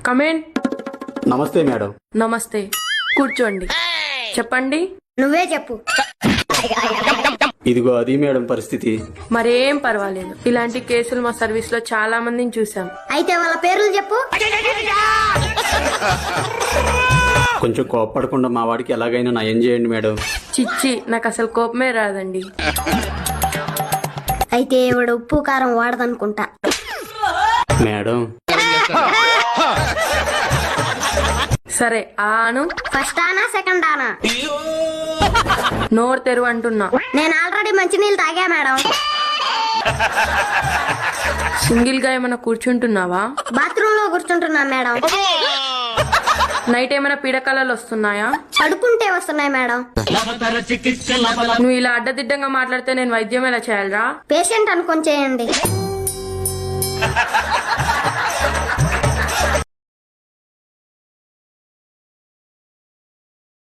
Come in. నమస్తే madam. నమస్తే, కూర్చోండి. చెప్పండి. నువ్వే చెప్పు. ఇదిగో అది మేడం పరిస్థితి. మరేం పర్వాలేదు, ఇలాంటి కేసులు మా సర్వీస్ లో చాలా మందిని చూసాం. అయితే వాళ్ళ పేర్లు చెప్పు. కొంచెం కోపపడకుండా మా వాడికి ఎలాగైనా నయం చేయండి మేడం. చిచ్చి, నాకు అసలు కోపమే రాదండి. అయితే ఇవిడ ఉప్పు కారం వాడదనుకుంటా. మేడం సరే, ఆను. ఫస్ట్ ఆనా సెకండ్ ఆనా? నోరు తెరువు అంటున్నా. నేను ఆల్రెడీ మంచినీళ్ళు తాగా మేడం. సింగిల్ గా ఏమైనా కూర్చుంటున్నావా? బాత్రూమ్ లో కూర్చుంటున్నా మేడం. నైట్ ఏమైనా పీడకలలు వస్తున్నాయా? పడుకుంటే వస్తున్నాయి మేడం. నువ్వు ఇలా అడ్డదిడ్డంగా మాట్లాడితే నేను వైద్యం ఎలా చేయాలరా? పేషెంట్ అనుకొని చేయండి.